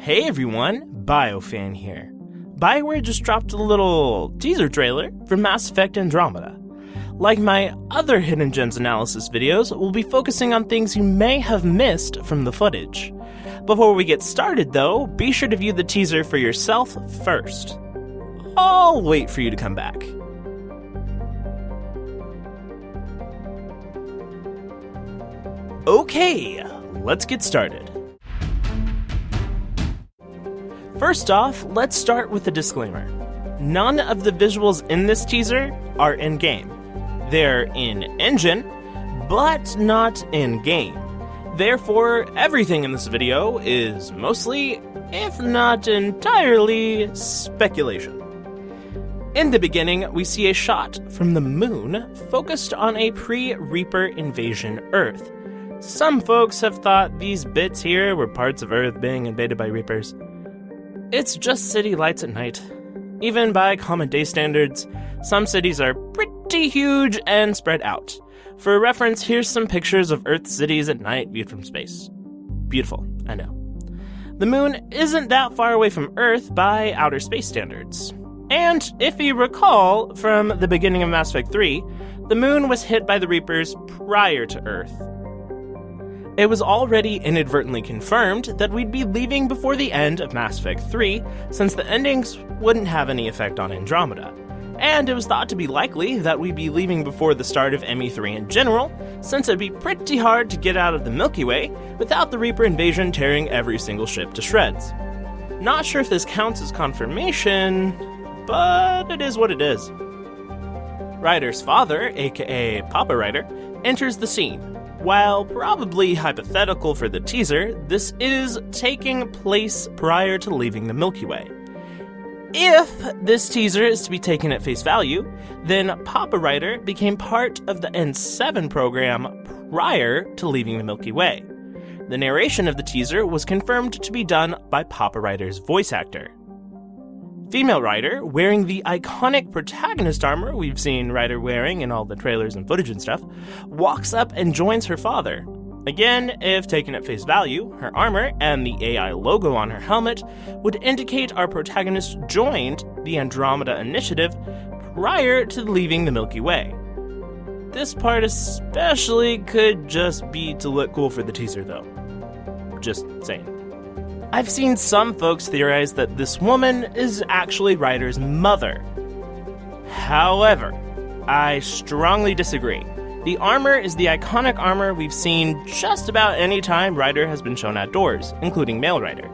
Hey everyone, BioFan here. BioWare just dropped a little teaser trailer for Mass Effect Andromeda. Like my other Hidden Gems analysis videos, we'll be focusing on things you may have missed from the footage. Before we get started though, be sure to view the teaser for yourself first. I'll wait for you to come back. Okay, let's get started. First off, let's start with a disclaimer. None of the visuals in this teaser are in-game. They're in-engine, but not in-game. Therefore, everything in this video is mostly, if not entirely, speculation. In the beginning, we see a shot from the moon focused on a pre-Reaper invasion Earth. Some folks have thought these bits here were parts of Earth being invaded by Reapers. It's just city lights at night. Even by common day standards, some cities are pretty huge and spread out. For reference, here's some pictures of Earth cities at night viewed from space. Beautiful, I know. The moon isn't that far away from Earth by outer space standards. And if you recall from the beginning of Mass Effect 3, the moon was hit by the Reapers prior to Earth. It was already inadvertently confirmed that we'd be leaving before the end of Mass Effect 3, since the endings wouldn't have any effect on Andromeda. And it was thought to be likely that we'd be leaving before the start of ME3 in general, since it'd be pretty hard to get out of the Milky Way without the Reaper invasion tearing every single ship to shreds. Not sure if this counts as confirmation, but it is what it is. Ryder's father, aka Papa Ryder, enters the scene. While probably hypothetical for the teaser, this is taking place prior to leaving the Milky Way. If this teaser is to be taken at face value, then Papa Ryder became part of the N7 program prior to leaving the Milky Way. The narration of the teaser was confirmed to be done by Papa Ryder's voice actor. Female Ryder, wearing the iconic protagonist armor we've seen Ryder wearing in all the trailers and footage and stuff, walks up and joins her father. Again, if taken at face value, her armor and the AI logo on her helmet would indicate our protagonist joined the Andromeda Initiative prior to leaving the Milky Way. This part especially could just be to look cool for the teaser though. Just saying. I've seen some folks theorize that this woman is actually Ryder's mother. However, I strongly disagree. The armor is the iconic armor we've seen just about any time Ryder has been shown outdoors, including male Ryder.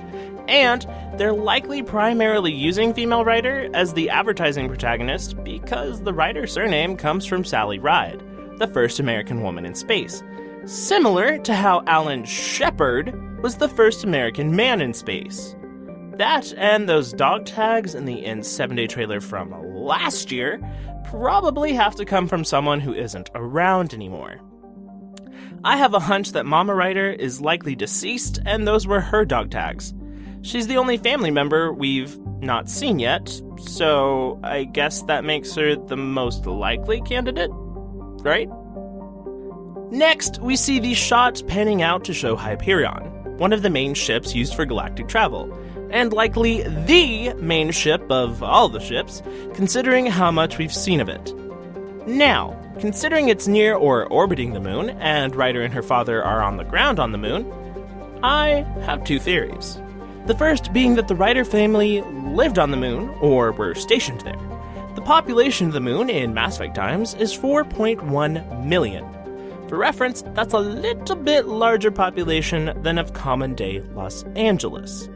And they're likely primarily using female Ryder as the advertising protagonist because the Ryder surname comes from Sally Ride, the first American woman in space. Similar to how Alan Shepard was the first American man in space. That and those dog tags in the N7 Day trailer from last year probably have to come from someone who isn't around anymore. I have a hunch that Mama Ryder is likely deceased and those were her dog tags. She's the only family member we've not seen yet, so I guess that makes her the most likely candidate, right? Next, we see these shots panning out to show Hyperion, one of the main ships used for galactic travel, and likely the main ship of all the ships, considering how much we've seen of it. Now, considering it's near or orbiting the moon, and Ryder and her father are on the ground on the moon, I have two theories. The first being that the Ryder family lived on the moon, or were stationed there. The population of the moon in Mass Effect times is 4.1 million. For reference, that's a little bit larger population than of common-day Los Angeles.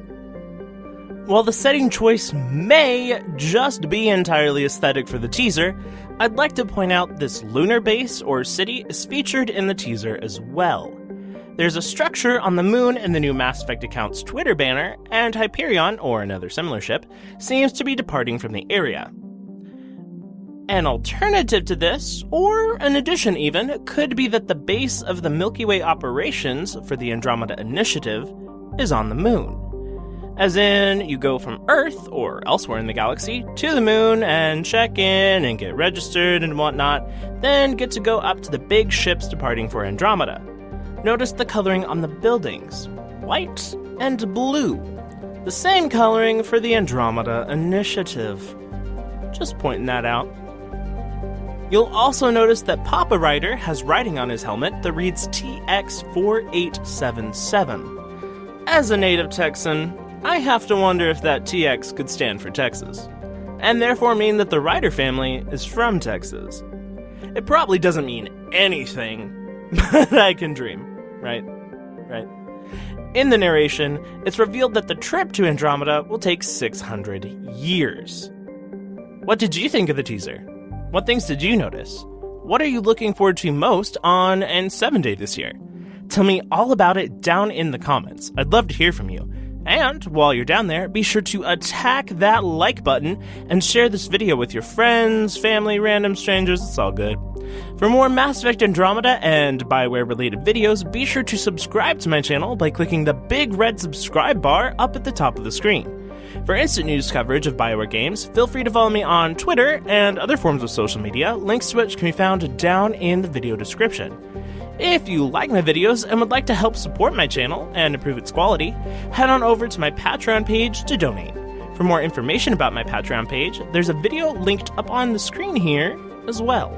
While the setting choice may just be entirely aesthetic for the teaser, I'd like to point out this lunar base or city is featured in the teaser as well. There's a structure on the moon in the new Mass Effect account's Twitter banner, and Hyperion, or another similar ship, seems to be departing from the area. An alternative to this, or an addition even, could be that the base of the Milky Way operations for the Andromeda Initiative is on the moon. As in, you go from Earth, or elsewhere in the galaxy, to the moon and check in and get registered and whatnot, then get to go up to the big ships departing for Andromeda. Notice the coloring on the buildings, white and blue. The same coloring for the Andromeda Initiative. Just pointing that out. You'll also notice that Papa Ryder has writing on his helmet that reads TX4877. As a native Texan, I have to wonder if that TX could stand for Texas, and therefore mean that the Ryder family is from Texas. It probably doesn't mean anything, but I can dream, right? Right. In the narration, it's revealed that the trip to Andromeda will take 600 years. What did you think of the teaser? What things did you notice? What are you looking forward to most on N7 Day this year? Tell me all about it down in the comments. I'd love to hear from you. And while you're down there, be sure to attack that like button and share this video with your friends, family, random strangers, it's all good. For more Mass Effect Andromeda and BioWare-related videos, be sure to subscribe to my channel by clicking the big red subscribe bar up at the top of the screen. For instant news coverage of BioWare games, feel free to follow me on Twitter and other forms of social media, links to which can be found down in the video description. If you like my videos and would like to help support my channel and improve its quality, head on over to my Patreon page to donate. For more information about my Patreon page, there's a video linked up on the screen here as well.